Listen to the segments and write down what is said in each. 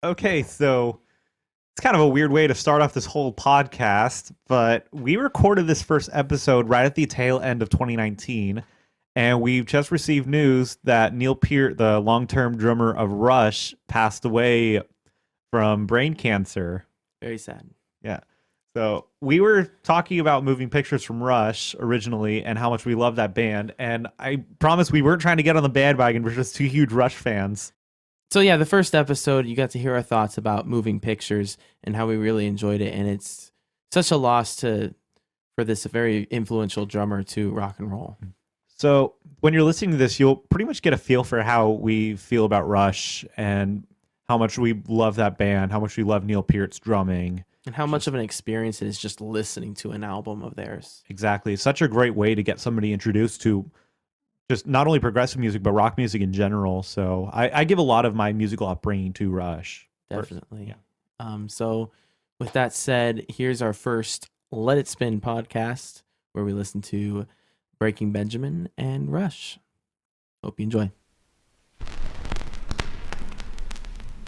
Okay, so it's kind of a weird way to start off this whole podcast, but we recorded this first episode right at the tail end of 2019, and we've just received news that Neil Peart, the long-term drummer of Rush, passed away from brain cancer. Very sad. Yeah. So we were talking about moving pictures from Rush originally and how much we love that band, and I promise we weren't trying to get on the bandwagon. We're just two huge Rush fans. So yeah, the first episode you got to hear our thoughts about moving pictures and how we really enjoyed it, and it's such a loss to for this very influential drummer to rock and roll. So when you're listening to this, you'll pretty much get a feel for how we feel about Rush and how much we love that band, how much we love Neil Peart's drumming. And how much of an experience it is just listening to an album of theirs. Exactly. It's such a great way to get somebody introduced to just not only progressive music, but rock music in general. So I give a lot of my musical upbringing to Rush. Definitely. Yeah. So with that said, here's our first Let It Spin podcast where we listen to Breaking Benjamin and Rush. Hope you enjoy.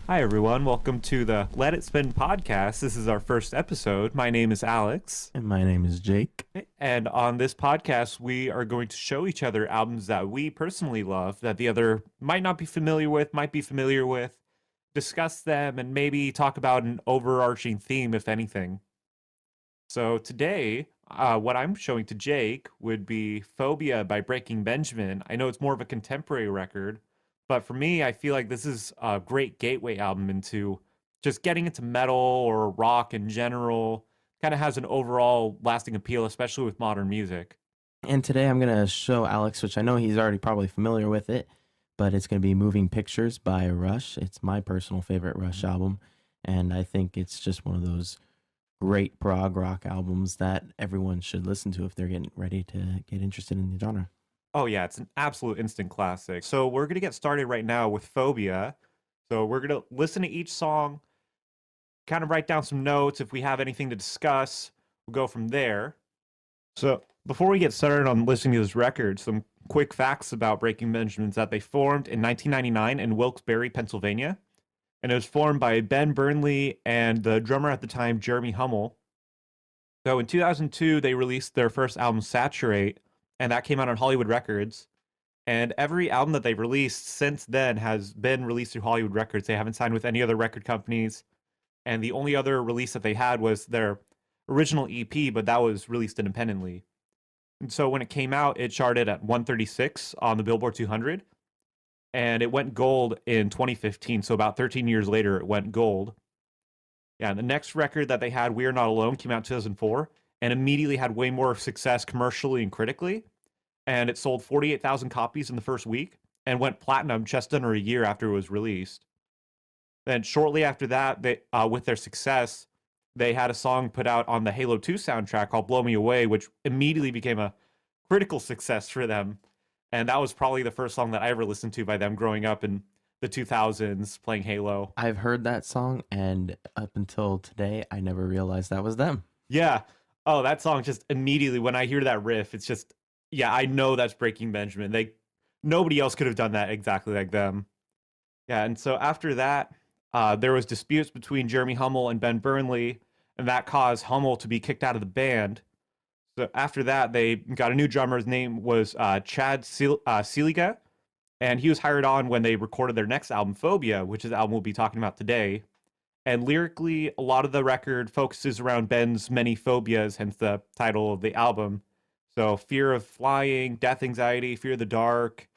Hi, everyone. Welcome to the Let It Spin podcast. This is our first episode. My name is Alex. And my name is Jake. And on this podcast, we are going to show each other albums that we personally love that the other might not be familiar with, might be familiar with, discuss them, and maybe talk about an overarching theme, if anything. So today, what I'm showing to Jake would be Phobia by Breaking Benjamin. I know it's more of a contemporary record, but for me, I feel like this is a great gateway album into just getting into metal or rock in general. Kind of has an overall lasting appeal, especially with modern music. And today I'm going to show Alex, which I know he's already probably familiar with it, but it's going to be Moving Pictures by Rush. It's my personal favorite Rush album, and I think it's just one of those great prog rock albums that everyone should listen to if they're getting ready to get interested in the genre. Oh, yeah, it's an absolute instant classic. So we're going to get started right now with Phobia. So we're going to listen to each song, kind of write down some notes. If we have anything to discuss, we'll go from there. So before we get started on listening to this record, some quick facts about Breaking Benjamin is that they formed in 1999 in Wilkes-Barre, Pennsylvania. And it was formed by Ben Burnley and the drummer at the time, Jeremy Hummel. So in 2002, they released their first album, Saturate, and that came out on Hollywood Records. And every album that they've released since then has been released through Hollywood Records. They haven't signed with any other record companies. And the only other release that they had was their original EP, but that was released independently. And so when it came out, it charted at 136 on the Billboard 200. And it went gold in 2015. So about 13 years later, it went gold. Yeah, and the next record that they had, We Are Not Alone, came out in 2004 and immediately had way more success commercially and critically. And it sold 48,000 copies in the first week and went platinum just under a year after it was released. Then shortly after that, with their success, they had a song put out on the Halo 2 soundtrack called Blow Me Away, which immediately became a critical success for them. And that was probably the first song that I ever listened to by them growing up in the 2000s playing Halo. I've heard that song, and up until today, I never realized that was them. Yeah. Oh, that song just immediately, when I hear that riff, it's just, yeah, I know that's Breaking Benjamin. Nobody else could have done that exactly like them. Yeah, and so after that, there was disputes between Jeremy Hummel and Ben Burnley, and that caused Hummel to be kicked out of the band. So after that, they got a new drummer. His name was Chad Seliga, and he was hired on when they recorded their next album, Phobia, which is the album we'll be talking about today. And lyrically, a lot of the record focuses around Ben's many phobias, hence the title of the album. So fear of flying, death anxiety, fear of the dark.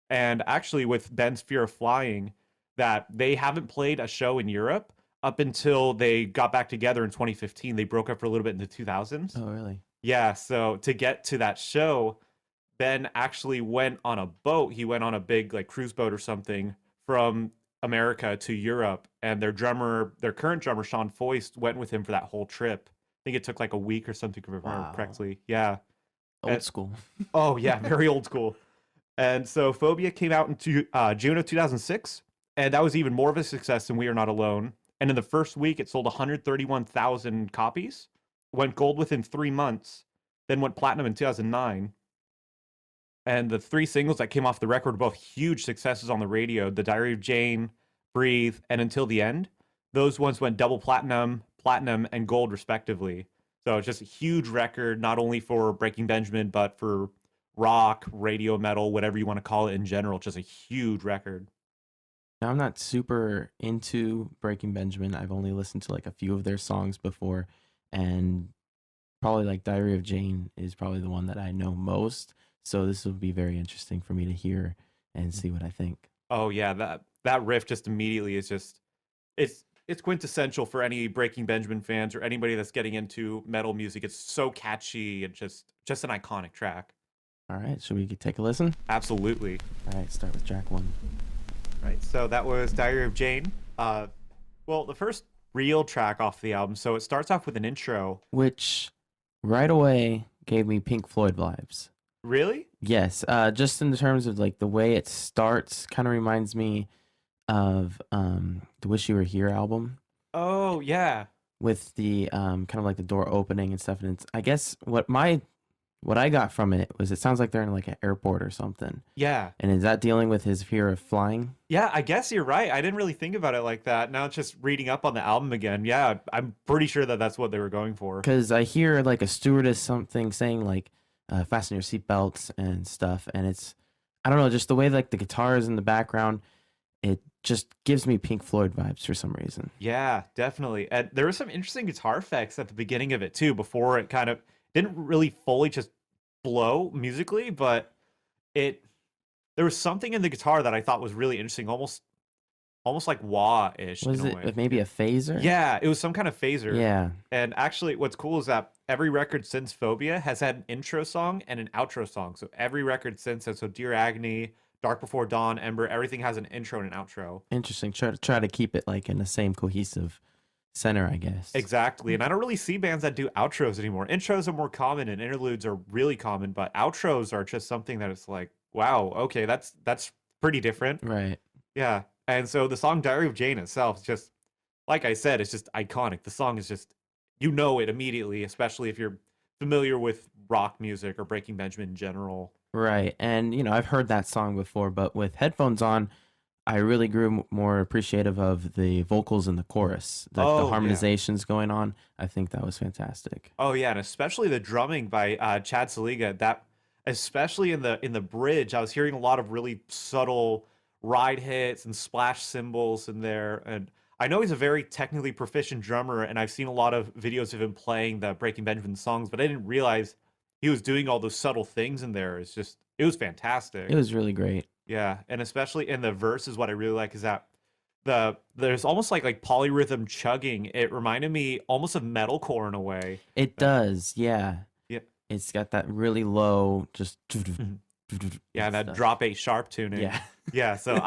And actually, with Ben's fear of flying, that they haven't played a show in Europe up until they got back together in 2015. They broke up for a little bit in the 2000s. Oh, really? Yeah, so to get to that show, Ben actually went on a boat. He went on a big like cruise boat or something from America to Europe, and their current drummer, Sean Foist, went with him for that whole trip. I think it took like a week or something, if I remember Wow. correctly. Yeah. Old school. Oh yeah, very old school. And so Phobia came out in June of 2006, and that was even more of a success than We Are Not Alone. And in the first week, it sold 131,000 copies, went gold within 3 months, then went platinum in 2009. And the three singles that came off the record were both huge successes on the radio: The Diary of Jane, Breathe, and Until the End. those ones went double platinum, platinum, and gold respectively. So it's just a huge record, not only for Breaking Benjamin, but for rock, radio, metal, whatever you want to call it in general. Just a huge record. Now, I'm not super into Breaking Benjamin. I've only listened to like a few of their songs before, and probably like Diary of Jane is probably the one that I know most. So this will be very interesting for me to hear and see what I think. Oh yeah, that riff just immediately is just it's quintessential for any Breaking Benjamin fans or anybody that's getting into metal music. It's so catchy and just an iconic track. All right, should we take a listen? Absolutely. All right, start with track one. Right. So that was Diary of Jane. Well, the first real track off the album. So it starts off with an intro. Which right away gave me Pink Floyd vibes. Really? Yes, just in terms of like the way it starts, kind of reminds me of the Wish You Were Here album Oh, yeah. with the kind of like the door opening and stuff. And it's, I guess what I got from it was it sounds like they're in like an airport or something. Yeah. And is that dealing with his fear of flying? Yeah, I guess you're right. I didn't really think about it like that. Now just reading up on the album again. Yeah, I'm pretty sure that that's what they were going for. Because I hear like a stewardess something saying like fasten your seatbelts and stuff, and it's, I don't know, just the way like the guitar is in the background, it just gives me Pink Floyd vibes for some reason. Yeah, definitely. And there were some interesting guitar effects at the beginning of it too, before it kind of didn't really fully just blow musically, but it there was something in the guitar that I thought was really interesting, almost like wah-ish in Was a it way. maybe a phaser? Yeah, it was some kind of phaser. Yeah. And actually, what's cool is that every record since Phobia has had an intro song and an outro song. So every record since then, so Dear Agony, Dark Before Dawn, Ember, everything has an intro and an outro. Interesting. Try to keep it like in the same cohesive center, I guess. Exactly. And I don't really see bands that do outros anymore. Intros are more common and interludes are really common, but outros are just something that it's like, wow, okay, that's pretty different. Right. Yeah. And so the song Diary of Jane itself is just, like I said, it's just iconic. The song is just, you know it immediately, especially if you're familiar with rock music or Breaking Benjamin in general. Right. And I've heard that song before, but with headphones on, I really grew more appreciative of the vocals in the chorus, the Oh, yeah. harmonizations going on. I think that was fantastic. Oh yeah, and especially the drumming by Chad Saliga. That especially in the bridge, I was hearing a lot of really subtle ride hits and splash cymbals in there. And I know he's a very technically proficient drummer, and I've seen a lot of videos of him playing the Breaking Benjamin songs, but I didn't realize he was doing all those subtle things in there. It was fantastic. It was really great. Yeah, and especially in the verses, what I really like is that there's almost like polyrhythm chugging. It reminded me almost of metalcore in a way. It does, yeah. Yeah, It's got that really low, just mhm. Yeah, that stuff. drop A sharp tuning. Yeah. Yeah, so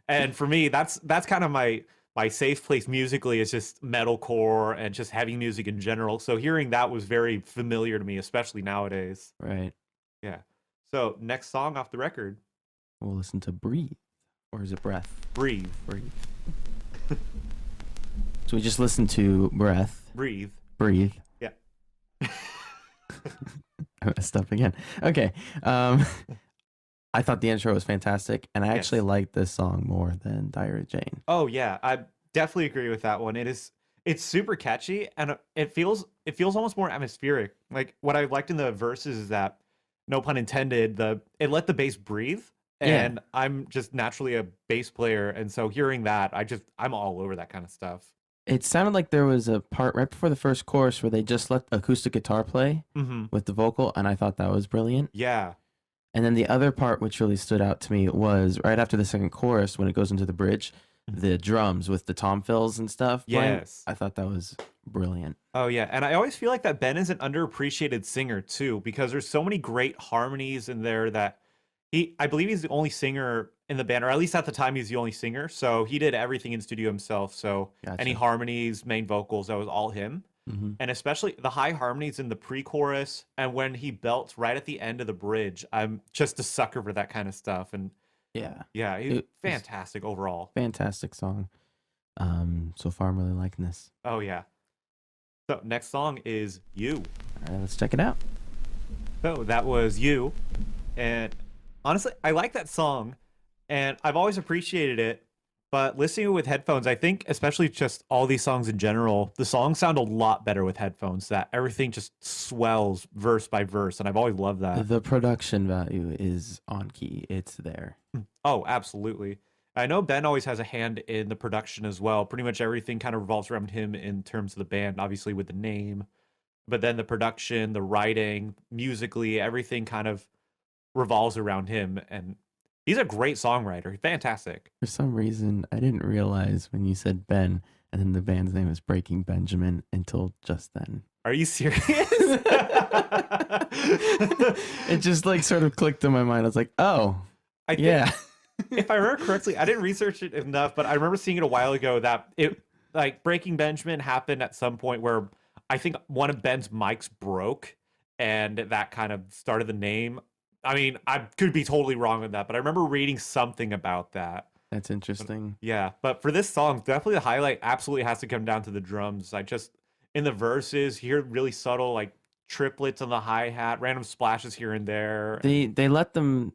and for me that's kind of my safe place musically is just metalcore and just heavy music in general. So hearing that was very familiar to me, especially nowadays. Right. Yeah. So next song off the record, We'll listen to Breathe. Or is it Breath? Breathe. Breathe. So we just listened to Breath. Breathe. Breathe. Yeah. I messed up again. Okay. I thought the intro was fantastic, and I actually Yes. liked this song more than Diary of Jane. Oh yeah, I definitely agree with that one. It's super catchy and it feels almost more atmospheric. Like what I liked in the verses is that, no pun intended, it let the bass breathe. Yeah. And I'm just naturally a bass player, and so hearing that, I'm all over that kind of stuff. It sounded like there was a part right before the first chorus where they just let acoustic guitar play Mm-hmm. with the vocal, and I thought that was brilliant. Yeah. And then the other part which really stood out to me was right after the second chorus when it goes into the bridge, the drums with the tom fills and stuff playing. Yes. I thought that was brilliant. Oh yeah, and I always feel like that Ben is an underappreciated singer too, because there's so many great harmonies in there that I believe he's the only singer in the band, or at least at the time he's the only singer. So he did everything in studio himself. So any Gotcha. harmonies, main vocals, that was all him. Hmm. And especially the high harmonies in the pre-chorus and when he belts right at the end of the bridge. I'm just a sucker for that kind of stuff. And Yeah. yeah, he's It was fantastic overall. fantastic song. So far I'm really liking this. Oh yeah. So next song is You. All right, let's check it out. So that was You. And honestly, I like that song and I've always appreciated it, But listening with headphones, I think, especially just all these songs in general, the songs sound a lot better with headphones. That everything just swells verse by verse, and I've always loved that. The production value is on key. It's there. Oh, absolutely. I know Ben always has a hand in the production as well. Pretty much everything kind of revolves around him in terms of the band, obviously with the name, but then the production, the writing, musically, everything kind of revolves around him. And he's a great songwriter. Fantastic. For some reason, I didn't realize when you said Ben and then the band's name is Breaking Benjamin until just then. Are you serious? It just like sort of clicked in my mind. I was like, oh, I think, yeah. if I remember correctly, I didn't research it enough, but I remember seeing it a while ago that it like Breaking Benjamin happened at some point where I think one of Ben's mics broke and that kind of started the name. I mean, I could be totally wrong on that, but I remember reading something about that. That's interesting. Yeah, but for this song, definitely the highlight absolutely has to come down to the drums. I just in the verses, you hear really subtle like triplets on the hi-hat, random splashes here and there. They let them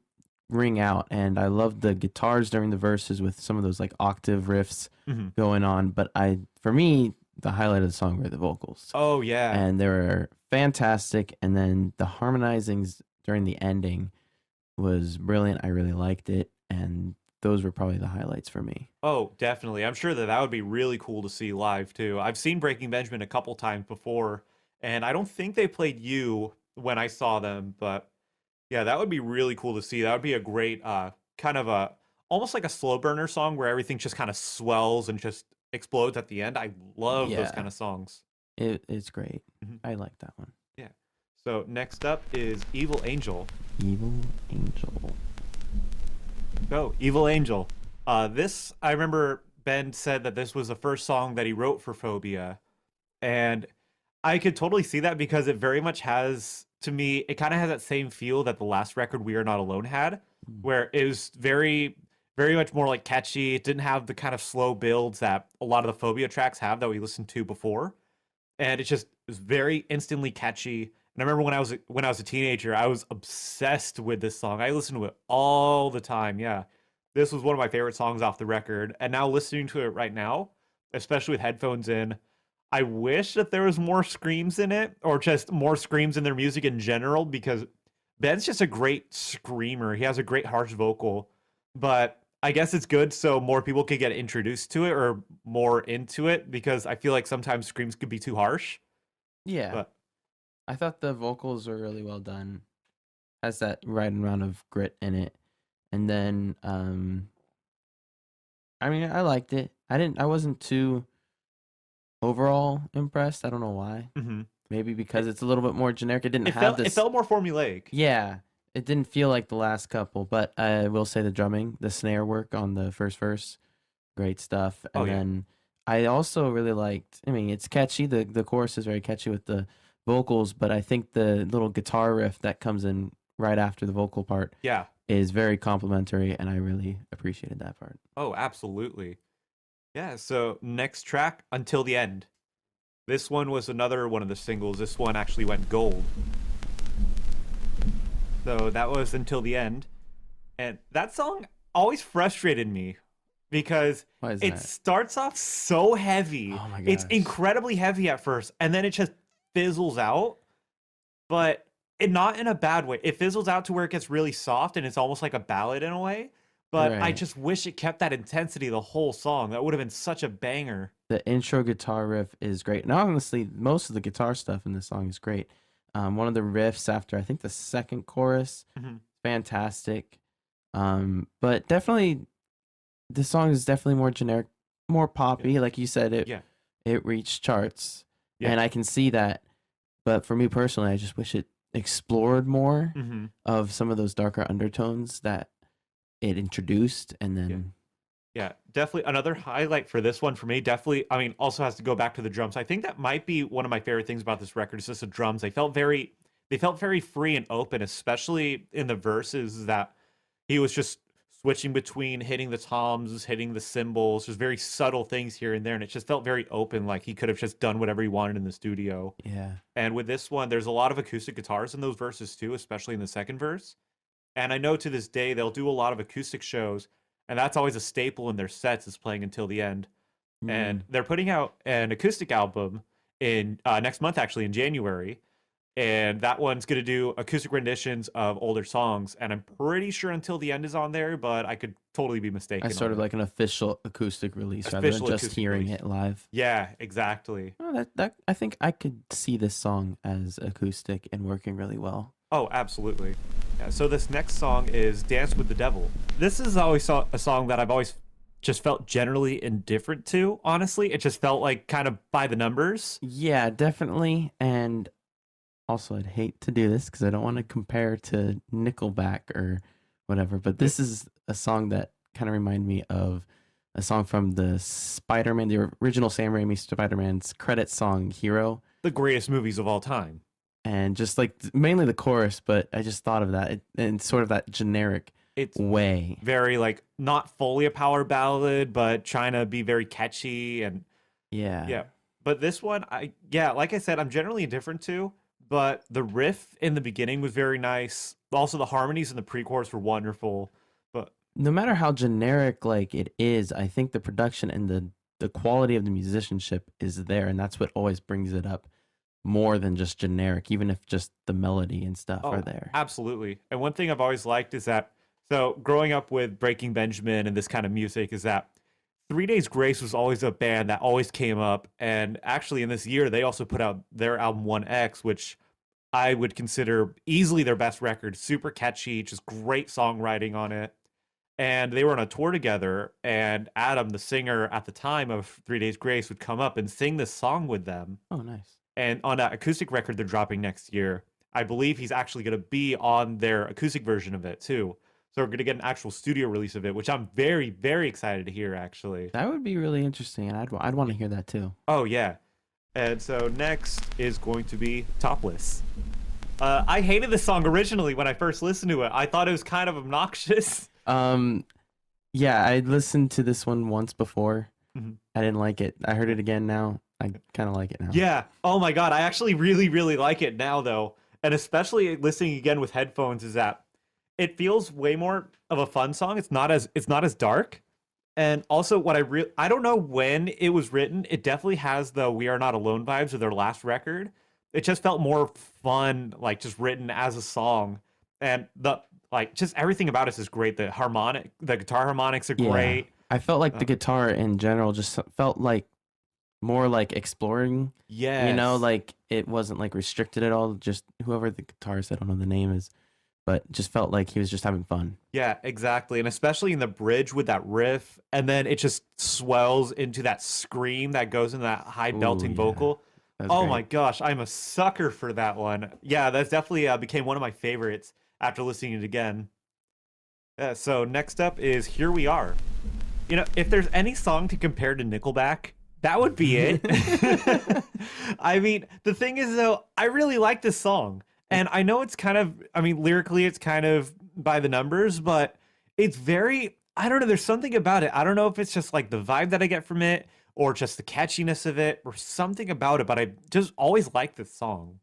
ring out, and I love the guitars during the verses with some of those like octave riffs Mhm. going on. But for me, the highlight of the song were the vocals, Oh yeah. and they were fantastic. And then the harmonizings during the ending was brilliant. I really liked it, and those were probably the highlights for me. Oh, definitely. I'm sure that that would be really cool to see live too. I've seen Breaking Benjamin a couple times before, and I don't think they played You when I saw them, but yeah, that would be really cool to see. That would be a great kind of a almost like a slow burner song where everything just kind of swells and just explodes at the end. I love those kind Yeah, of songs. it's great. Mhm. I like that one. Yeah. So next up is Evil Angel. Evil Angel. Oh, Evil Angel. This I remember Ben said that this was the first song that he wrote for Phobia, and I could totally see that because it very much has, to me, it kind of has that same feel that the last record We Are Not Alone had, Mm. where it was very, very much more like catchy. It didn't have the kind of slow builds that a lot of the Phobia tracks have that we listened to before, and it was very instantly catchy. And I remember when I was a teenager, I was obsessed with this song. I listened to it all the time. Yeah, this was one of my favorite songs off the record. And now listening to it right now, especially with headphones in, I wish that there was more screams in it, or just more screams in their music in general, because Ben's just a great screamer. He has a great harsh vocal, but I guess it's good so more people could get introduced to it or more into it, because I feel like sometimes screams could be too harsh. Yeah, But I thought the vocals were really well done. Has that right amount of grit in it, and then I mean, I liked it. I wasn't too overall impressed. I don't know why. mhm. Maybe it, because it's a little bit more generic. It didn't have it this. felt more formulaic. Yeah, it didn't feel like the last couple. But I will say the drumming, the snare work on the first verse, great stuff. Oh And yeah, then I also really liked. I mean, it's catchy. The chorus is very catchy with the vocals, but I think the little guitar riff that comes in right after the vocal part yeah. is very complimentary, and I really appreciated that part. Oh, absolutely. Yeah. So next track, Until the End. This one was another one of the singles. This one actually went gold. So that was Until the End. And that song always frustrated me because Why is it that? starts off so heavy. Oh my It's gosh. incredibly heavy at first, and then it just fizzles out, but not in a bad way. It fizzles out to where it gets really soft and it's almost like a ballad in a way. But I Right. just wish it kept that intensity the whole song. That would have been such a banger. The intro guitar riff is great. And honestly, most of the guitar stuff in this song is great. One of the riffs after I think the second chorus, Mhm. fantastic. But definitely this song is definitely more generic, more Yeah. poppy. Like you said, Yeah. it reached charts, Yeah. and I can see that. But for me personally, I just wish it explored more Hmm. of some of those darker undertones that it introduced, and Yeah. then Yeah, definitely another highlight for this one for me. Definitely, I mean, also has to go back to the drums. I think that might be one of my favorite things about this record is just the drums. They felt very free and open, especially in the verses that he was just switching between hitting the toms, hitting the cymbals, just very subtle things here and there, and it just felt very open, like he could have just done whatever he wanted in the studio. yeah, And with this one, there's a lot of acoustic guitars in those verses too, especially in the second verse. And I know to this day they'll do a lot of acoustic shows, and that's always a staple in their sets is playing until the end. Mm. And they're putting out an acoustic album in next month, actually in January, and that one's going to do acoustic renditions of older songs. And I'm pretty sure Until the End is on there, but I could totally be As mistaken sort on of it. like an official acoustic release rather than Official just acoustic hearing release. it live. Yeah, exactly. Oh, that I think I could see this song as acoustic and working really well. Oh, absolutely. Yeah, so this next song is Dance with the Devil. This is always a song that I've always just felt generally indifferent to, honestly. It just felt like kind of by the numbers. Yeah, definitely. And also, I'd hate to do this because I don't want to compare to Nickelback or whatever, but Yeah, this is a song that kind of reminded me of a song from the Spider-Man, the original Sam Raimi Spider-Man's credit song, Hero. the greatest movies of all time. And just like mainly the chorus, but I just thought of that in sort of that generic It's way. very like not fully a power ballad, but trying to be very catchy and Yeah. yeah. But this one, like I said, I'm generally indifferent to, but the riff in the beginning was very nice. Also, the harmonies in the pre-chorus were wonderful. But No matter how generic like it is, I think the production and the quality of the musicianship is there, and that's what always brings it up more than just generic, even if just the melody and stuff are oh, there. absolutely. And one thing I've always liked is that, so growing up with Breaking Benjamin and this kind of music, is that 3 Days Grace was always a band that always came up. And actually, in this year, they also put out their album 1X, which I would consider easily their best record. Super catchy, just great songwriting on it. And they were on a tour together, and Adam, the singer at the time of 3 Days Grace, would come up and sing this song with them. Oh, nice. And on that acoustic record they're dropping next year, I believe he's actually going to be on their acoustic version of it too. So we're going to get an actual studio release of it, which I'm very, very excited to hear, actually. That would be really interesting, and I'd want to hear that too. Oh, yeah. And so next is going to be Topless. I hated this song originally when I first listened to it. I thought it was kind of obnoxious. Um, yeah, I listened to this one once before. Mhm. I didn't like it. I heard it again now. I kind of like it now. Yeah. Oh my God. I actually really, really like it now, though. And especially listening again with headphones, is that it feels way more of a fun song. It's not as dark. And also what I don't know when it was written. It definitely has the We Are Not Alone vibes of their last record. It just felt more fun, like just written as a song. And the like just everything about it is great. The guitar harmonics are Yeah. great. I felt like Uh, the guitar in general just felt like more like exploring, yes. like it wasn't like restricted at all. Just whoever the guitarist, I don't know the name is, but just felt like he was just having fun. Yeah, exactly. And especially in the bridge with that riff, and then it just swells into that scream that goes into that high Ooh, belting yeah. vocal. That was Oh my great. gosh, I'm a sucker for that one. Yeah, that's definitely became one of my favorites after listening to it again. So next up is Here We Are. If there's any song to compare to Nickelback, that would be it. I mean, the thing is, though, I really like this song. And I know it's kind of, I mean, lyrically, it's kind of by the numbers, but it's very, I don't know, there's something about it. I don't know if it's just like the vibe that I get from it or just the catchiness of it or something about it, but I just always like this song.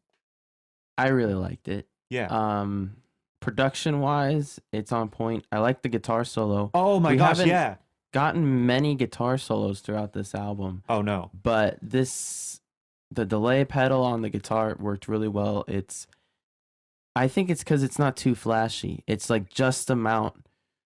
I really liked it. Yeah. Um, Production wise, it's on point. I like the guitar solo. Oh my We gosh, haven't yeah. gotten many guitar solos throughout this album, Oh no. but the delay pedal on the guitar worked really well. I think it's because it's not too flashy. It's like just amount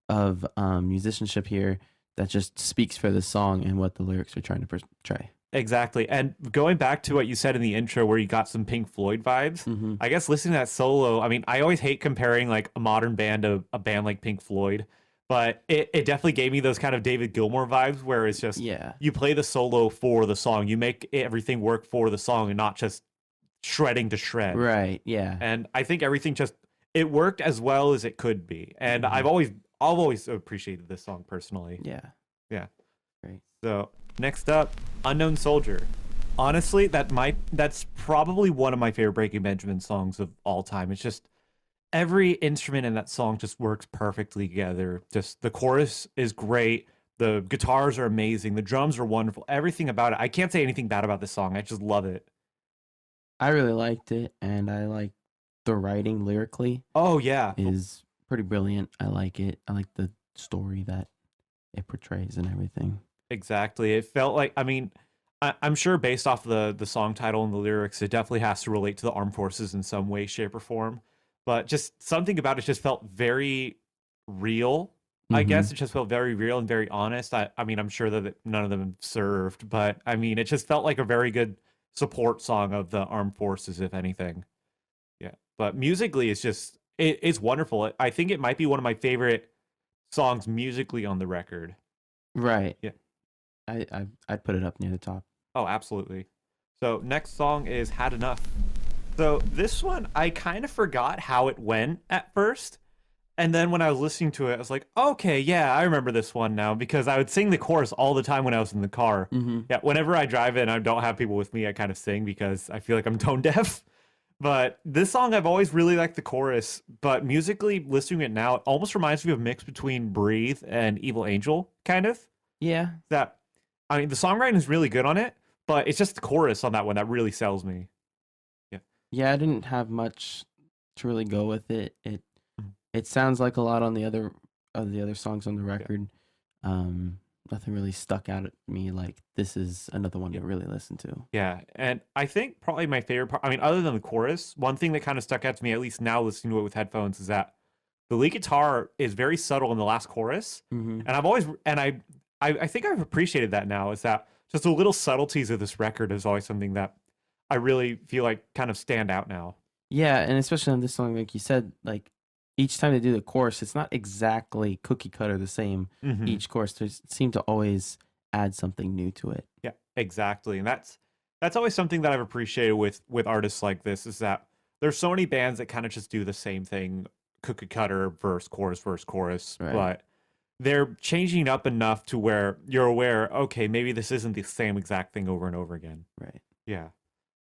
of musicianship here that just speaks for the song and what the lyrics are trying to portray. Exactly. And going back to what you said in the intro where you got some Pink Floyd vibes, Mm-hmm. I guess listening to that solo, I mean, I always hate comparing like a modern band to a band like Pink Floyd, but it definitely gave me those kind of David Gilmour vibes where it's just Yeah. you play the solo for the song, you make everything work for the song and not just shredding to shred. Right. Yeah. And I think everything just it worked as well as it could be. And Mhm. I've always appreciated this song personally. Yeah. Yeah. Great. So next up, Unknown Soldier. Honestly, that's probably one of my favorite Breaking Benjamin songs of all time. It's just every instrument in that song just works perfectly together. Just the chorus is great. The guitars are amazing. The drums are wonderful. Everything about it. I can't say anything bad about this song. I just love it. I really liked it, and I like the writing lyrically Oh yeah. is pretty brilliant. I like it. I like the story that it portrays and everything. Exactly. It felt like, I mean, I'm sure based off the song title and the lyrics, it definitely has to relate to the armed forces in some way, shape, or form. But just something about it just felt very real. I Mm-hmm. guess it just felt very real and very honest. I mean, I'm sure that none of them served, but I mean, it just felt like a very good support song of the armed forces, if anything. Yeah. But musically, it's wonderful. I think it might be one of my favorite songs musically on the record. Right. Yeah. I'd put it up near the top. Oh, absolutely. So next song is Had Enough. So this one, I kind of forgot how it went at first. And then when I was listening to it, I was like, okay, yeah, I remember this one now because I would sing the chorus all the time when I was in the car. Mm-hmm. Yeah, whenever I drive in, I don't have people with me, I kind of sing because I feel like I'm tone deaf. But this song, I've always really liked the chorus, but musically, listening to it now, it almost reminds me of a mix between Breathe and Evil Angel, kind of. Yeah. That, I mean, the songwriting is really good on it, but it's just the chorus on that one that really sells me. Yeah. Yeah, I didn't have much to really go with it. Mhm. It sounds like a lot on the other songs on the Yeah. record. Nothing really stuck out at me like this is another one Yeah. to really listen to. Yeah. And I think probably my favorite part, I mean, other than the chorus, one thing that kind of stuck out to me, at least now listening to it with headphones, is that the lead guitar is very subtle in the last chorus. Mm-hmm. And I've always, and I think I've appreciated that now, is that just the little subtleties of this record is always something that I really feel like kind of stand out now. Yeah, and especially on this song, like you said, like each time they do the chorus, it's not exactly cookie cutter the same. Mm-hmm. Each chorus they seem to always add something new to it. Yeah, exactly. And that's always something that I've appreciated with artists like this is that there's so many bands that kind of just do the same thing, cookie cutter, verse, chorus, Right. but they're changing up enough to where you're aware, okay, maybe this isn't the same exact thing over and over again. Right. Yeah.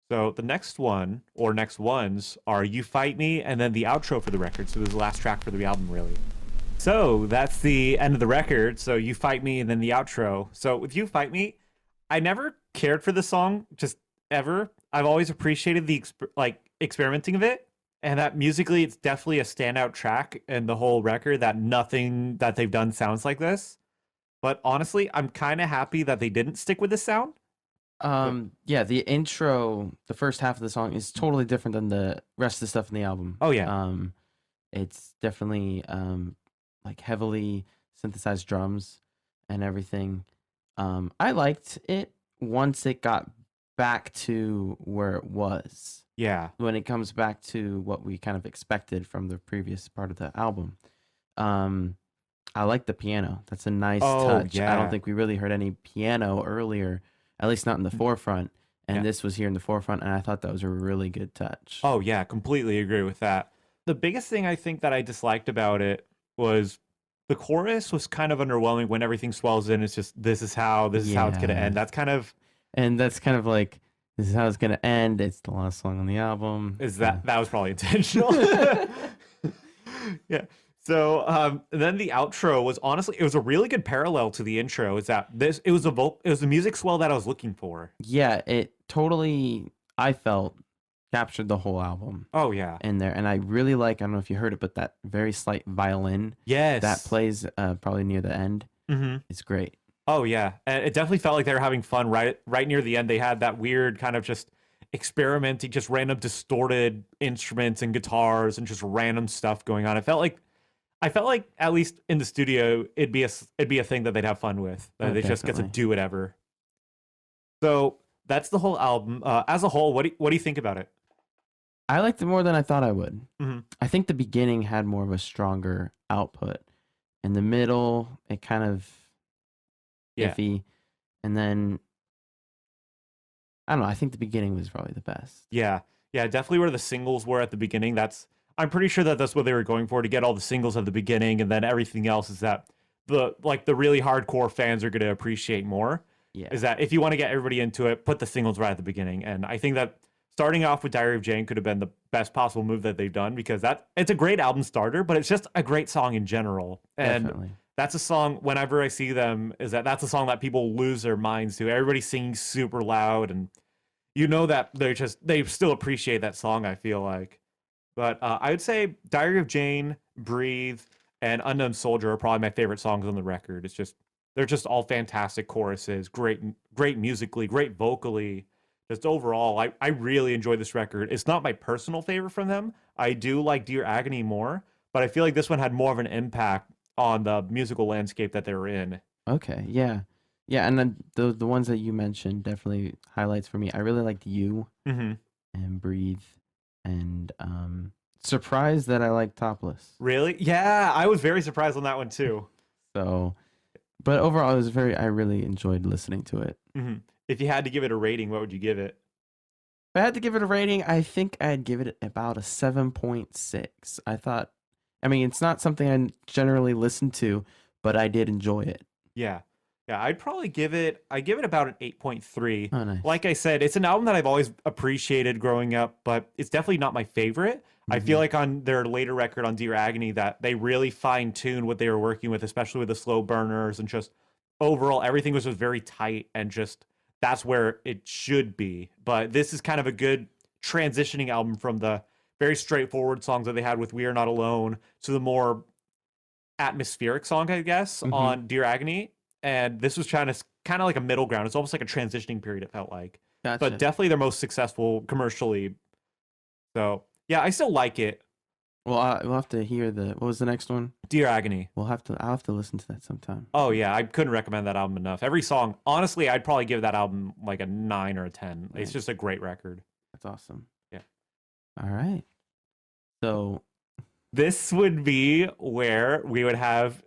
So the next one or next ones are You Fight Me and then the outro for the record. So this is the last track for the album, really. So that's the end of the record. So You Fight Me and then the outro. So with You Fight Me, I never cared for the song, just ever. I've always appreciated the experimenting of it, and that musically, it's definitely a standout track in the whole record. That nothing that they've done sounds like this. But honestly, I'm kind of happy that they didn't stick with this sound. Yeah, the intro, the first half of the song is totally different than the rest of the stuff in the album. Oh yeah, It's definitely like heavily synthesized drums and everything. I liked it once it got back to where it was. yeah. When it comes back to what we kind of expected from the previous part of the album. I like the piano. That's a nice touch. I yeah. don't think we really heard any piano earlier, at least not in the forefront. And Yeah. this was here in the forefront, and I thought that was a really good touch. Oh yeah, completely agree with that. The biggest thing I think that I disliked about it was the chorus was kind of underwhelming when everything swells in. It's just this is how it's gonna Yeah. end. That's kind of And that's kind of like, this is how it's going to end. It's the last song on the album. that was probably intentional. Yeah. So then the outro was honestly it was a really good parallel to the intro. Is that this it was the music swell that I was looking for. Yeah, it totally, I felt, captured the whole album Oh yeah. in there. And I really like, I don't know if you heard it, but that very slight violin Yes. that plays probably near the end. Mm-hmm. It's great. Oh yeah, and it definitely felt like they were having fun. Right near the end, they had that weird kind of just experimenting, just random distorted instruments and guitars and just random stuff going on. I felt like at least in the studio, it'd be a thing that they'd have fun with. Oh, They just get to definitely. do whatever. So that's the whole album. As a whole, what do you think about it? I liked it more than I thought I would. Mhm. I think the beginning had more of a stronger output. In the middle, it kind of Yeah. iffy. And then, I don't know, I think the beginning was probably the best. Yeah, definitely where the singles were at the beginning. I'm pretty sure that that's what they were going for to get all the singles at the beginning, and then everything else is that the really hardcore fans are going to appreciate more. Yeah. Is that if you want to get everybody into it, put the singles right at the beginning. And I think that starting off with Diary of Jane could have been the best possible move that they've done because it's a great album starter, but it's just a great song in general. And Definitely. that's a song whenever I see them that's a song that people lose their minds to. Everybody's singing super loud and you know that they still appreciate that song, I feel like. But I would say Diary of Jane, Breathe, and Unknown Soldier are probably my favorite songs on the record. It's just They're just all fantastic choruses, great musically, great vocally. Just overall, I really enjoyed this record. It's not my personal favorite from them. I do like Dear Agony more, but I feel like this one had more of an impact on the musical landscape that they were in. Okay, yeah, yeah, and then the ones that you mentioned definitely highlights for me. I really liked You Hmm. and Breathe, and surprised that I like Topless. Really? Yeah, I was very surprised on that one too. So, but overall, it was very. I really enjoyed listening to it. Hmm. If you had to give it a rating, what would you give it? If I had to give it a rating, I think I'd give it about a 7.6. I thought, I mean, it's not something I generally listen to, but I did enjoy it. Yeah. Yeah, I give it about an 8.3. Oh, nice. Like I said, it's an album that I've always appreciated growing up, but it's definitely not my favorite. I feel Hmm. like on their later record on Dear Agony that they really fine-tuned what they were working with, especially with the slow burners and just overall everything was just very tight and just that's where it should be. But this is kind of a good transitioning album from the very straightforward songs that they had with We Are Not Alone to the more atmospheric song, I guess, Hmm. on Dear Agony. And this was trying to kind of like a middle ground. It's almost like a transitioning period, it felt like. But Gotcha. definitely their most successful commercially. So yeah, I still like it. Well, we'll have to hear the. What was the next one? Dear Agony. We'll have to. I'll have to listen to that sometime. Oh yeah, I couldn't recommend that album enough. Every song, honestly, I'd probably give that album like a 9 or a 10. It's Nice. just a great record. That's awesome. Yeah. All right. So, This would be where we would have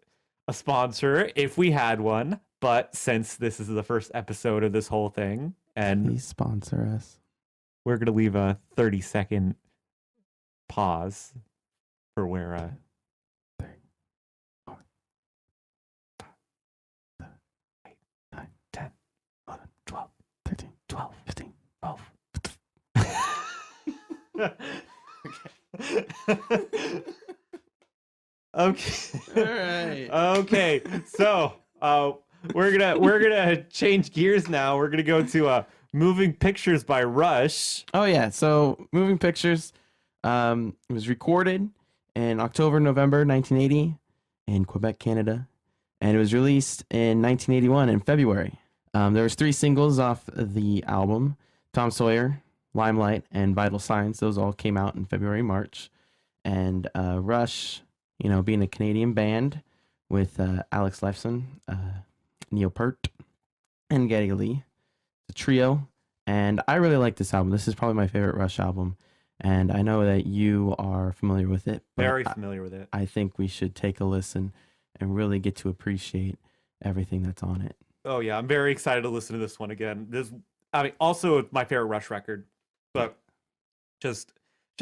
a sponsor if we had one. But since this is the first episode of this whole thing, and please sponsor us. we're gonna leave a 30-second pause for where 3, 4, 8, 9, 10, 11, 12, 13, 12, 15. 12. Okay. All right. Okay. So we're gonna change gears now. We're gonna go to Moving Pictures by Rush. Oh yeah. So, Moving Pictures, it was recorded in October, November 1980 in Quebec, Canada, and it was released in 1981 in February. There was 3 singles off the album: Tom Sawyer, Limelight, and Vital Signs. Those all came out in February, March. And Rush, being a Canadian band with Alex Lifeson, Neil Peart, and Geddy Lee, the trio. And I really like this album. This is probably my favorite Rush album. And I know that you are familiar with it, but Very familiar with it. I think we should take a listen and really get to appreciate everything that's on it. Oh yeah, I'm very excited to listen to this one again. I mean, also my favorite Rush record, but just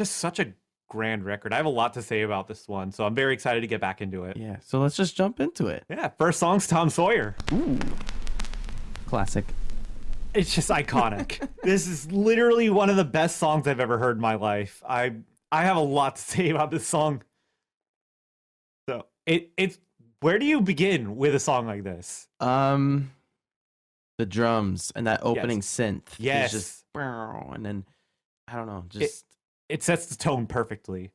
such a grand record. I have a lot to say about this one, so I'm very excited to get back into it. Yeah, so let's just jump into it. Yeah, first song's Tom Sawyer. Ooh, classic. It's just iconic. This is literally one of the best songs I've ever heard in my life. I have a lot to say about this song. So it's where do you begin with a song like this? The drums and that opening synth Yes. is just, and then I don't know, just It sets the tone perfectly.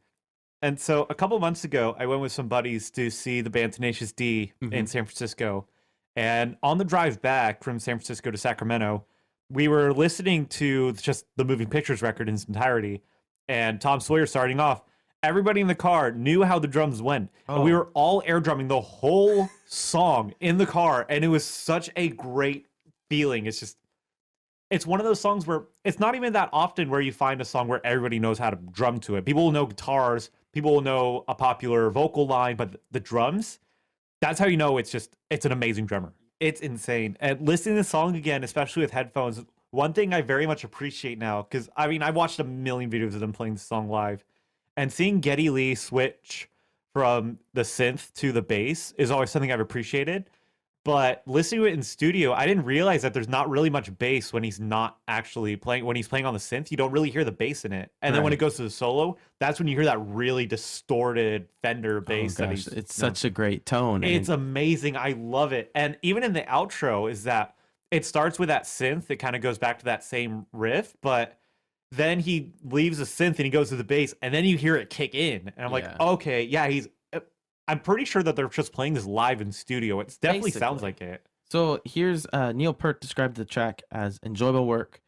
And so a couple months ago, I went with some buddies to see the band Tenacious D in San Francisco. And on the drive back from San Francisco to Sacramento, we were listening to just the Moving Pictures record in its entirety. And Tom Sawyer starting off. Everybody in the car knew how the drums went. And we were all air drumming the whole song in the car. And it was such a great feeling. It's one of those songs where it's not even that often where you find a song where everybody knows how to drum to it. People will know guitars, people will know a popular vocal line, but the drums, that's how you know it's an amazing drummer. It's insane. And listening to the song again, especially with headphones, one thing I very much appreciate now, because I mean, I watched a million videos of them playing the song live, and seeing Geddy Lee switch from the synth to the bass is always something I've appreciated. But listening to it in studio, I didn't realize that there's not really much bass when he's not actually playing. When he's playing on the synth, you don't really hear the bass in it. And then when it goes to the solo, that's when you hear that really distorted Fender bass. oh gosh, it's such a great tone. It's amazing. I love it. And even in the outro is that it starts with that synth. It kind of goes back to that same riff, but then he leaves the synth and he goes to the bass, and then you hear it kick in. And I'm like, Yeah. okay, yeah, I'm pretty sure that they're just playing this live in studio. It definitely sounds Basically. like it. So here's Neil Peart described the track as enjoyable work,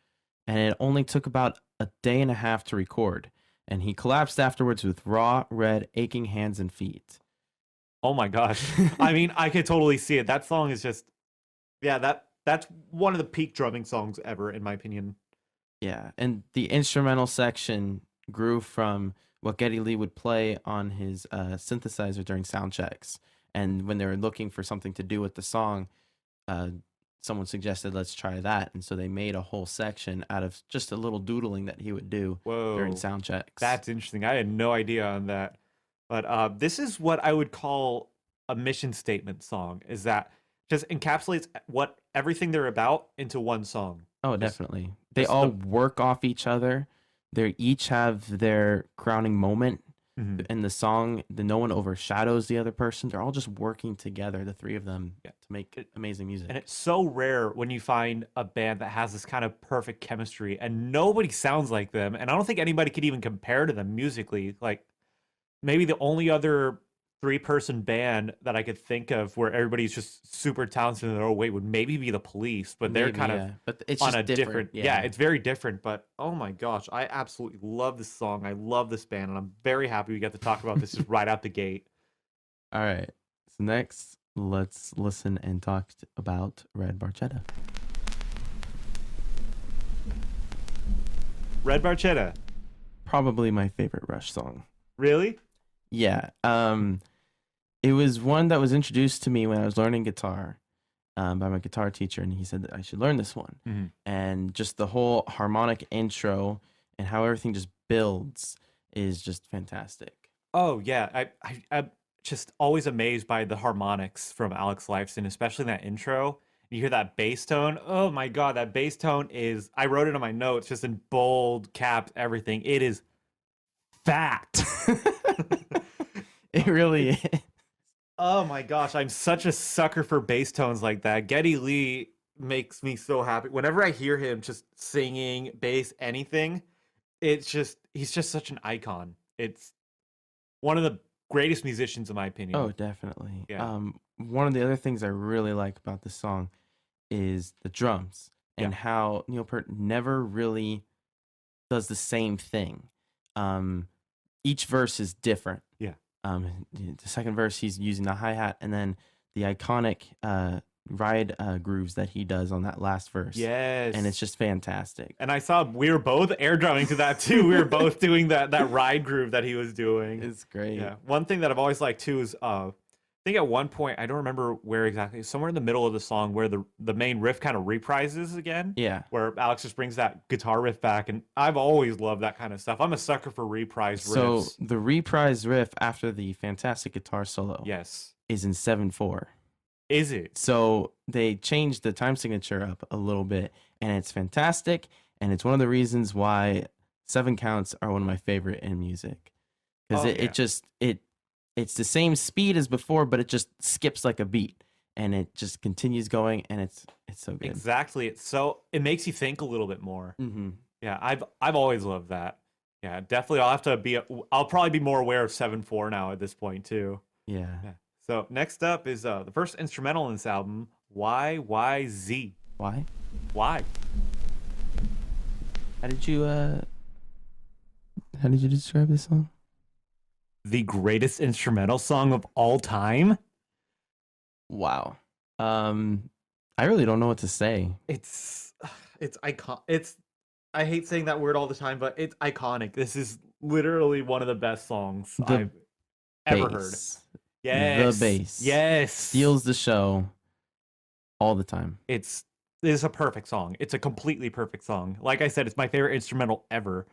and it only took about a day and a half to record. And he collapsed afterwards with raw, red, aching hands and feet. Oh my gosh. I mean, I could totally see it. That song is just, yeah, that's one of the peak drumming songs ever, in my opinion. Yeah, and the instrumental section grew from what Geddy Lee would play on his synthesizer during sound checks. And when they were looking for something to do with the song, uh, someone suggested, let's try that. And so they made a whole section out of just a little doodling that he would do during Whoa. sound checks. That's interesting. I had no idea on that. But this is what I would call a mission statement song, is that just encapsulates what everything they're about into one song. Oh, Just, definitely. They just all the work off each other. They each have their crowning moment Mhm. in the song. No one overshadows the other person. They're all just working together, the three of them, Yeah. to make amazing music. And it's so rare when you find a band that has this kind of perfect chemistry and nobody sounds like them. And I don't think anybody could even compare to them musically. Like maybe the only other three-person band that I could think of where everybody's just super talented in their own way would maybe be the Police, but they're Maybe, kind of yeah. But it's on just a different, yeah, Yeah. it's very different. But oh my gosh, I absolutely love this song. I love this band, and I'm very happy we get to talk about this just right out the gate. All right. So next, let's listen and talk about Red Barchetta. Red Barchetta, Probably my favorite Rush song. really? Yeah. It was one that was introduced to me when I was learning guitar, by my guitar teacher, and he said that I should learn this one. Mhm. And just the whole harmonic intro and how everything just builds is just fantastic. Oh yeah, I'm just always amazed by the harmonics from Alex Lifeson, especially in that intro. You hear that bass tone. Oh my god, that bass tone is. I wrote it on my notes, just in bold caps, everything. It is fat. It really is. Oh my gosh, I'm such a sucker for bass tones like that. Geddy Lee makes me so happy. Whenever I hear him just singing bass anything, it's just he's just such an icon. It's one of the greatest musicians in my opinion. Oh, definitely. Yeah. One of the other things I really like about this song is the drums and Yeah. how Neil Peart never really does the same thing. Um, each verse is different. Yeah. The second verse he's using the hi-hat, and then the iconic ride grooves that he does on that last verse. Yes. And it's just fantastic. And I saw we were both air drumming to that too. We were both doing that ride groove that he was doing. It's great. Yeah. One thing that I've always liked too is I think at one point I don't remember where exactly, somewhere in the middle of the song where the main riff kind of reprises again. Yeah. Where Alex just brings that guitar riff back, and I've always loved that kind of stuff. I'm a sucker for reprise So riffs. the reprise riff after the fantastic guitar solo Yes. is in 7/4. Is it? So they changed the time signature up a little bit, and it's fantastic. And it's one of the reasons why 7 counts are one of my favorite in music, because Oh, it yeah. just it's the same speed as before, but it just skips like a beat, and it just continues going, and it's so good. Exactly. It makes you think a little bit more. Mm-hmm. Yeah, I've always loved that. Yeah, definitely. I'll probably be more aware of 7/4 now at this point too. Yeah. Yeah. So next up is the first instrumental in this album, YYZ. Why? Why? How did you describe this song? The greatest instrumental song of all time? Wow. I really don't know what to say. It's icon. I hate saying that word all the time, but it's iconic. This is literally one of the best songs The I've ever heard. Bass. Yes. The bass. Yes. Steals the show all the time. It is a perfect song. It's a completely perfect song. Like I said, it's my favorite instrumental ever.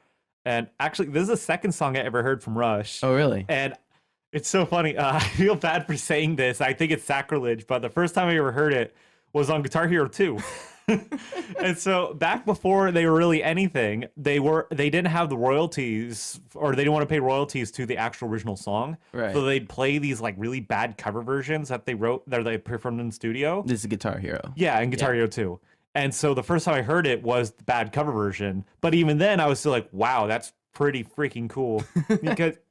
And actually, this is the second song I ever heard from Rush. Oh, really? And it's so funny. I feel bad for saying this. I think it's sacrilege, but the first time I ever heard it was on Guitar Hero 2. And so back before they were really anything, they didn't have the royalties, or they didn't want to pay royalties to the actual original song. Right. So they'd play these like really bad cover versions that they performed in the studio. This is Guitar Hero. Yeah, and Guitar Hero 2. And so the first time I heard it was the bad cover version. But even then I was still like, wow, that's pretty freaking cool.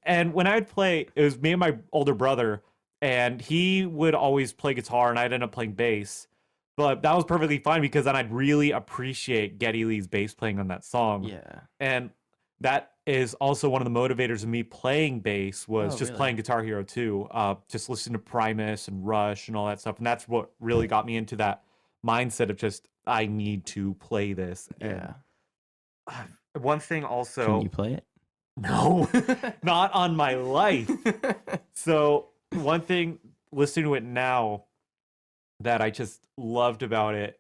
And when I'd play, it was me and my older brother and he would always play guitar, and I'd end up playing bass. But that was perfectly fine because then I'd really appreciate Geddy Lee's bass playing on that song. Yeah. And that is also one of the motivators of me playing bass was Oh, just really? playing Guitar Hero 2, just listening to Primus and Rush and all that stuff. And that's what really got me into that mindset of just, I need to play this. And Yeah. one thing Can you also, play it? no, not on my life. So one thing listening to it now that I just loved about it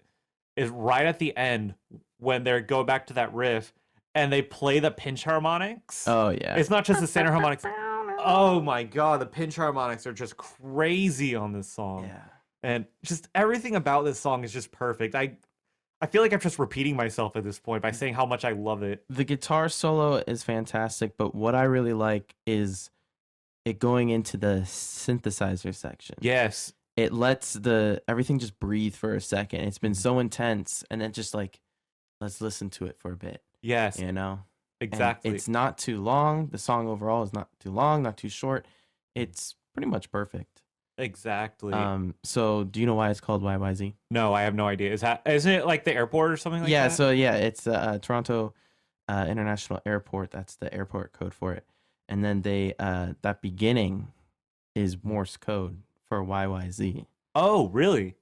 is right at the end when they go back to that riff and they play the pinch harmonics. Oh, yeah. It's not just the center harmonics. Oh my god, the pinch harmonics are just crazy on this song. Yeah. And just everything about this song is just perfect. I feel like I'm just repeating myself at this point by saying how much I love it. The guitar solo is fantastic, but what I really like is it going into the synthesizer section. Yes. It lets everything just breathe for a second. It's been so intense, and then just like, let's listen to it for a bit. Yes. You know? And Exactly. it's not too long. The song overall is not too long, not too short. It's pretty much perfect. Exactly. So do you know why it's called YYZ? No, I have no idea. Isn't it like the airport or something like Yeah, that? so yeah, it's Toronto International Airport. That's the airport code for it. And then they that beginning is Morse code for YYZ. Oh, really?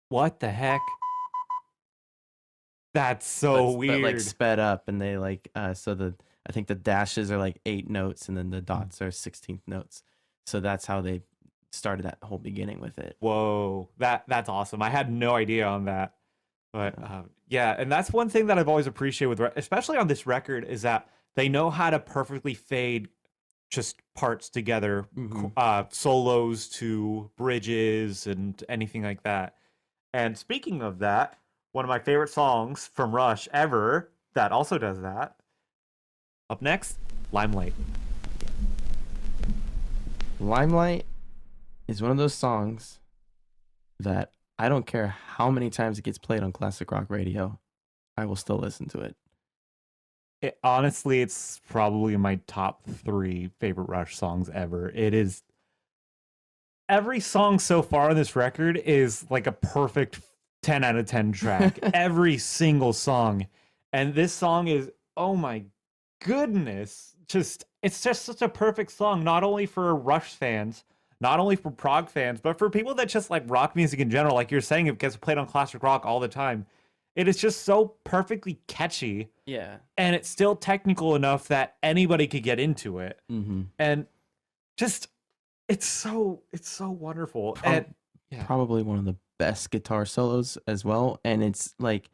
What the heck? That's so But like weird. sped up, and they like so I think the dashes are like 8 notes, and then the dots are 16th notes. So that's how they started that whole beginning with it. Whoa, that's awesome. I had no idea on that. But yeah, and that's one thing that I've always appreciated with, especially on this record, is that they know how to perfectly fade just parts together, solos to bridges and anything like that. And speaking of that, one of my favorite songs from Rush ever that also does that. Up next, Limelight. Limelight is one of those songs that I don't care how many times it gets played on classic rock radio, I will still listen to it. Honestly, it's probably my top 3 favorite Rush songs ever. It is every song so far on this record is like a perfect 10 out of 10 track. Every single song. And this song is, oh my goodness, it's just such a perfect song, not only for Rush fans, not only for prog fans, but for people that just like rock music in general. Like you're saying, it gets played on classic rock all the time. It is just so perfectly catchy. Yeah. And it's still technical enough that anybody could get into it. And just it's so wonderful. Probably one of the best guitar solos as well. And it's like,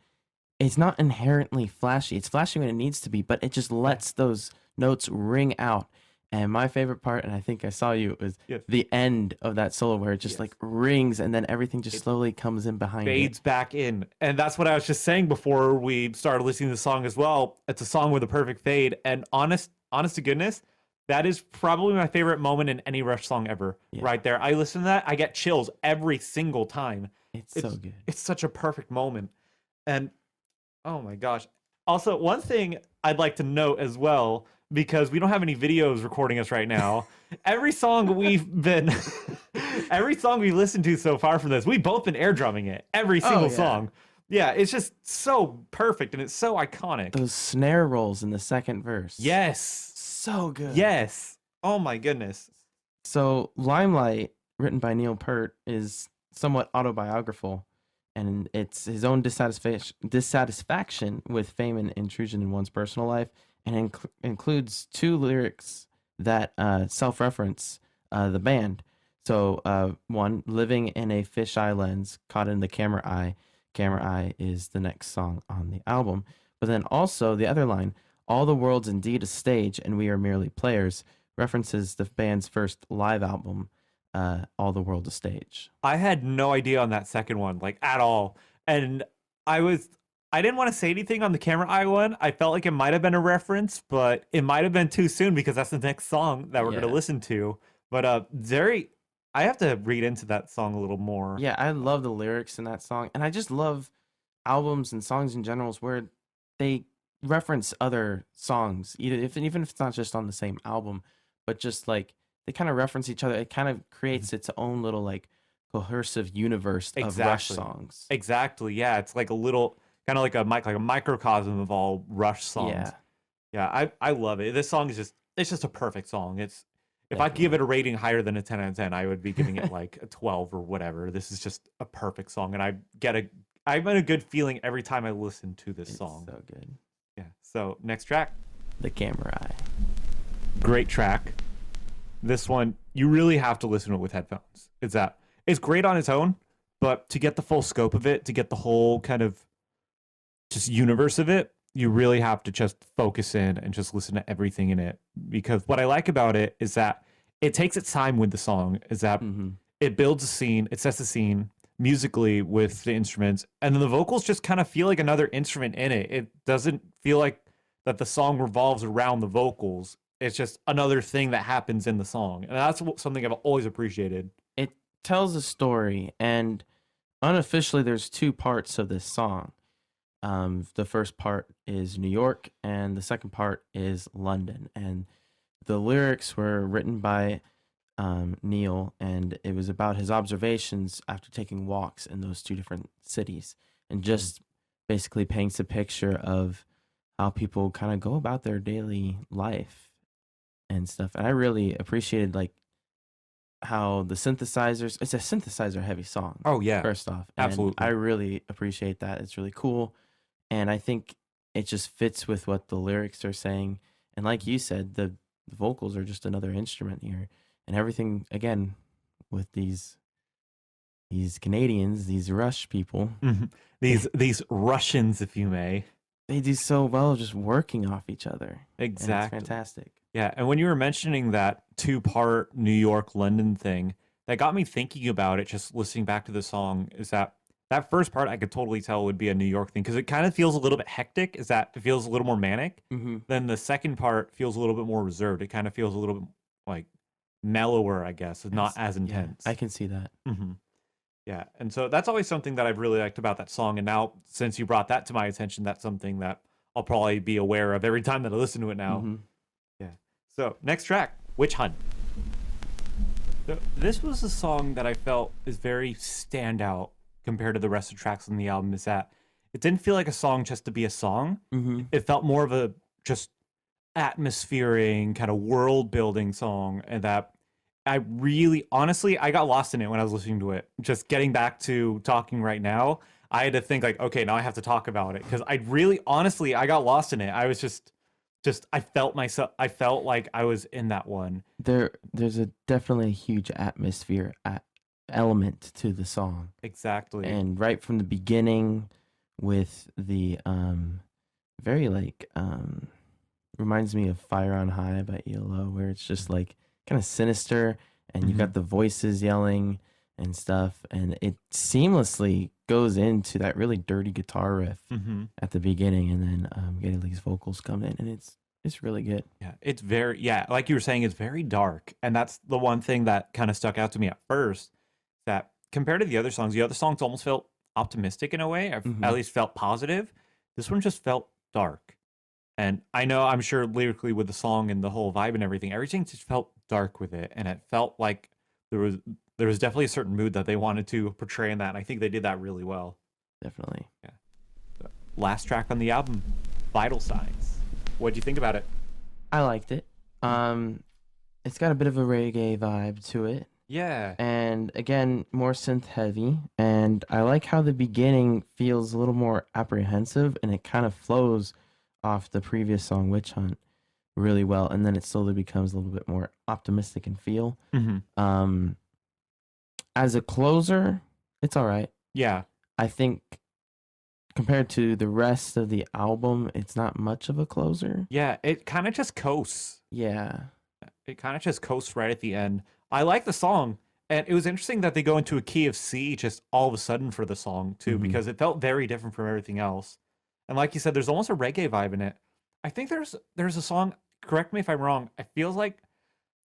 it's not inherently flashy. It's flashy when it needs to be, but it just lets those notes ring out. And my favorite part, and I think I saw you, was the end of that solo where it just like rings, and then everything just slowly comes in behind fades it. back in. And that's what I was just saying before we started listening to the song as well. It's a song with a perfect fade. And honest to goodness, that is probably my favorite moment in any Rush song ever. Right there. I listen to that, I get chills every single time. It's so good. It's such a perfect moment. And oh my gosh. Also, one thing I'd like to note as well, because we don't have any videos recording us right now. Every song we've listened to so far from this, we've both been air drumming it. Every single song. Yeah, it's just so perfect and it's so iconic. Those snare rolls in the second verse. Yes. So good. Yes. Oh my goodness. So Limelight, written by Neil Peart, is somewhat autobiographical, and it's his own dissatisfaction with fame and intrusion in one's personal life, and includes 2 lyrics that self-reference the band. So one, living in a fisheye lens, caught in the camera eye. Camera eye is the next song on the album. But then also the other line, all the world's indeed a stage and we are merely players, references the band's first live album, All the World a Stage. I had no idea on that second one, like at all. And I didn't want to say anything on the camera eye one. I felt like it might have been a reference, but it might have been too soon because that's the next song that we're going to listen to. But I have to read into that song a little more. Yeah, I love the lyrics in that song. And I just love albums and songs in general where they reference other songs, even if it's not just on the same album, but just like they kind of reference each other. It kind of Mhm. creates its own little like cohesive universe of Rush Exactly. songs. Exactly. Yeah, it's like a little kind of like a microcosm of all Rush songs. Yeah, Yeah, I love it. This song is just it's just a perfect song. It's if I give definitely. it a rating higher than a 10 out of 10, I would be giving it like a 12 or whatever. This is just a perfect song and I'm in a good feeling every time I listen to this It's song. so good. Yeah. So, next track. The Camera Eye. Great track. This one you really have to listen to it with headphones. It's great on its own, but to get the full scope of it, to get the whole kind of just universe of it, you really have to just focus in and just listen to everything in it. Because what I like about it is that it takes its time with the song, is that Mm-hmm. it builds a scene, it sets the scene musically with the instruments, and then the vocals just kind of feel like another instrument in it. It doesn't feel like that the song revolves around the vocals. It's just another thing that happens in the song. And that's something I've always appreciated. It tells a story, and unofficially, there's two parts of this song. The first part is New York, and the second part is London. And the lyrics were written by Neil, and it was about his observations after taking walks in those two different cities, and just basically paints a picture of how people kind of go about their daily life and stuff. And I really appreciated like how the synthesizers. It's a synthesizer heavy song, Oh yeah, first off, and I absolutely. really appreciate that. It's really cool, and I think it just fits with what the lyrics are saying. And like you said, the vocals are just another instrument here, and everything again with these Canadians, these Rush people, Mhm. These Russians, if you may. they do so well just working off each other, and it's Exactly. fantastic. Yeah, and when you were mentioning that two-part New York London thing, that got me thinking about it. Just listening back to the song, is that that first part I could totally tell would be a New York thing because it kind of feels a little bit hectic. Is that it feels a little more manic? Hmm. Then the second part feels a little bit more reserved. It kind of feels a little bit like mellower, I guess, not as Yeah, I intense. can see that. Hmm. Yeah, and so that's always something that I've really liked about that song. And now, since you brought that to my attention, that's something that I'll probably be aware of every time that I listen to it now. Hmm. Yeah. So next track, Witch Hunt. So this was a song that I felt is very standout compared to the rest of the tracks on the album. Is that it didn't feel like a song just to be a song. Hmm. It felt more of a just atmosphering kind of world building song, and that I really honestly I got lost in it when I was listening to it. Just getting back to talking right now, I had to think like, okay, now I have to talk about it because I really honestly I got lost in it. I was just I felt myself. I felt like I was in that one. There's a definitely a huge atmosphere element to the song, Exactly. and right from the beginning, with the very like reminds me of Fire on High by ELO, where it's just like kind of sinister, and you Hmm. got the voices yelling and stuff, and it seamlessly goes into that really dirty guitar riff Hmm. at the beginning, and then Geddy Lee's vocals come in, and it's really good. Yeah, it's very yeah, like you were saying, it's very dark, and that's the one thing that kind of stuck out to me at first. That compared to the other songs almost felt optimistic in a way. I've Hmm. at least felt positive. This one just felt dark, and I know I'm sure lyrically with the song and the whole vibe and everything just felt dark with it, and it felt like there was there was definitely a certain mood that they wanted to portray in that, and I think they did that really well. Definitely. Yeah. The last track on the album, Vital Signs. What do you think about it? I liked it. Um, it's got a bit of a reggae vibe to it, Yeah. and again, more synth heavy. And I like how the beginning feels a little more apprehensive, and it kind of flows off the previous song, Witch Hunt, really well. And then it slowly becomes a little bit more optimistic in feel. Hmm. Um, as a closer, it's all right. Yeah. I think compared to the rest of the album, it's not much of a closer. Yeah, it kind of just coasts. Yeah. It kind of just coasts right at the end. I like the song, and it was interesting that they go into a key of C just all of a sudden for the song too, Hmm. because it felt very different from everything else. And like you said, there's almost a reggae vibe in it. I think there's a song. Correct me if I'm wrong. It feels like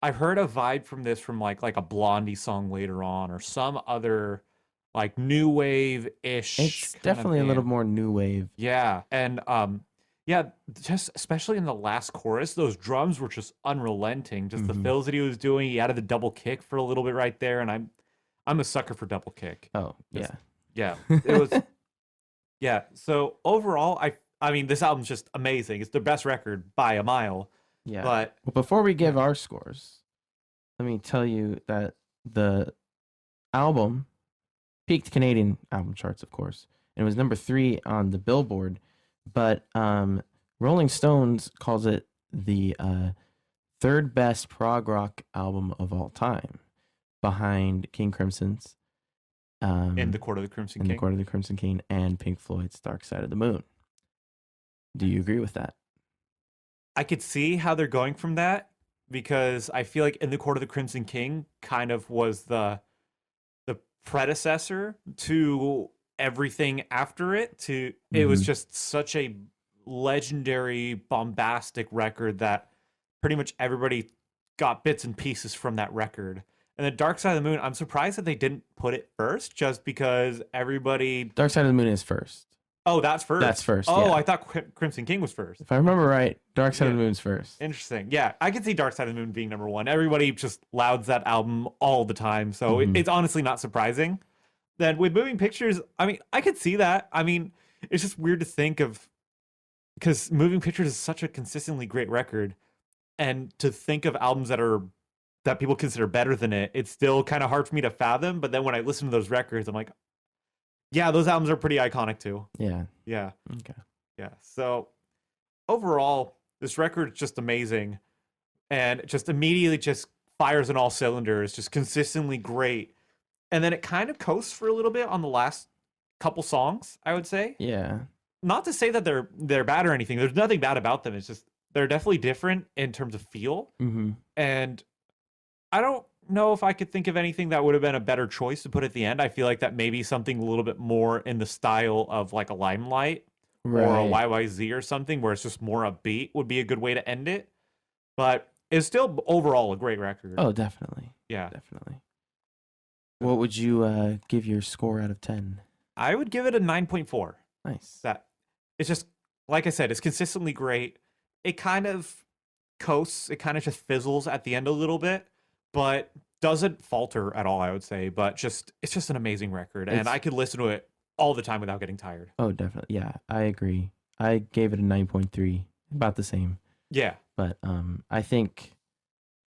I've heard a vibe from this from like a Blondie song later on, or some other like new wave ish It's kind of definitely a little band. more new wave. Yeah, and Yeah, just especially in the last chorus, those drums were just unrelenting. Just the Hmm. fills that he was doing. He added the double kick for a little bit right there, and I'm a sucker for double kick. Oh, Just yeah. yeah, it was yeah. So overall, I mean this album's just amazing. It's the best record by a mile. Yeah. But Well, before we give yeah, our scores, let me tell you that the album peaked Canadian album charts, of course, and it was number 3 on the Billboard. But Rolling Stones calls it the third best prog rock album of all time, behind King Crimson's in the Court of the Crimson in the King. Court of the Crimson King and Pink Floyd's Dark Side of the Moon. Do you agree with that? I could see how they're going from that because I feel like in the Court of the Crimson King kind of was the predecessor to everything after it. To it was Mm-hmm. just such a legendary, bombastic record that pretty much everybody got bits and pieces from that record. And the Dark Side of the Moon, I'm surprised that they didn't put it first, just because everybody. Dark Side of the Moon is first. Oh, that's first. That's first. Oh, Yeah. I thought Crimson King was first. If I remember right, Dark Side of Yeah. the Moon's first. Interesting. Yeah, I can see Dark Side of the Moon being number one. Everybody just louds that album all the time, so Mhm. it's honestly not surprising. Then with Moving Pictures, I mean, I could see that. I mean, it's just weird to think of because Moving Pictures is such a consistently great record, and to think of albums that people consider better than it, it's still kind of hard for me to fathom. But then when I listen to those records, I'm like, yeah, those albums are pretty iconic too. Yeah. Yeah, Okay. yeah. So overall, this record is just amazing, and just immediately just fires on all cylinders, just consistently great. And then it kind of coasts for a little bit on the last couple songs, I would say. Yeah. Not to say that they're bad or anything. There's nothing bad about them. It's just they're definitely different in terms of feel. Mm-hmm. And I don't know if I could think of anything that would have been a better choice to put at the end. I feel like that maybe something a little bit more in the style of like a Limelight or a Right. YYZ or something where it's just more upbeat would be a good way to end it. But it's still overall a great record. Oh, definitely. Yeah. Definitely. What would you give your score out of 10? I would give it a 9.4. Nice. That it's just like I said, it's consistently great. It kind of coasts, it kind of just fizzles at the end a little bit, but doesn't falter at all, I would say. But just it's just an amazing record, and It's- I could listen to it all the time without getting tired. Oh, definitely. Yeah, I agree. I gave it a 9.3, about the same. Yeah. But I think,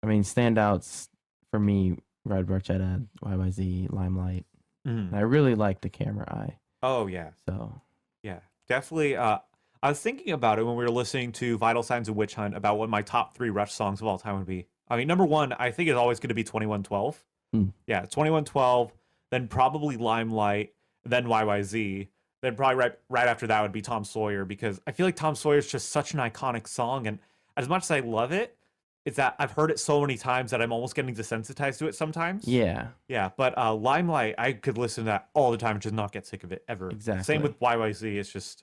I mean, standouts for me, Red Barchetta, YYZ, Limelight. Mhm. And I really like The Camera Eye. Oh yeah, So, yeah, definitely. I was thinking about it when we were listening to Vital Signs of Witch Hunt about what my top 3 Rush songs of all time would be. I mean, number one, I think is always going to be 2112. Mm. Yeah, 2112, then probably Limelight, then YYZ, then probably right after that would be Tom Sawyer, because I feel like Tom Sawyer is just such an iconic song, and as much as I love it, it's that I've heard it so many times that I'm almost getting desensitized to it sometimes. yeah. Yeah, but Limelight, I could listen to that all the time and just not get sick of it ever. Exactly. Same with YYZ. It's just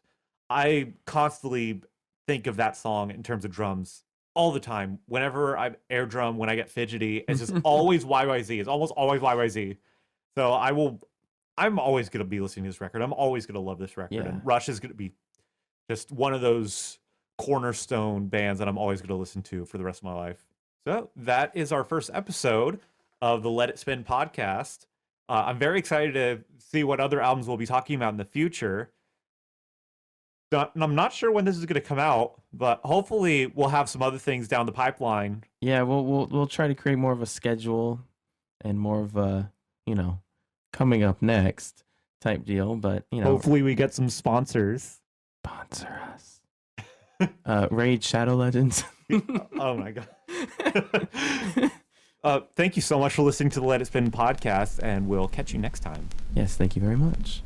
I constantly think of that song in terms of drums all the time. Whenever I air drum, when I get fidgety, it's just always YYZ. It's almost always YYZ. So I'm always gonna be listening to this record. I'm always gonna love this record. Yeah. And Rush is gonna be just one of those cornerstone bands that I'm always gonna listen to for the rest of my life. So that is our first episode of the Let It Spin podcast. I'm very excited to see what other albums we'll be talking about in the future. I'm not sure when this is going to come out, but hopefully we'll have some other things down the pipeline. Yeah, we'll try to create more of a schedule and more of a, coming up next type deal, but, Hopefully we get some sponsors. sponsor us. Raid Shadow Legends. Oh my god. Thank you so much for listening to the Let It Spin podcast, and we'll catch you next time. Yes, thank you very much.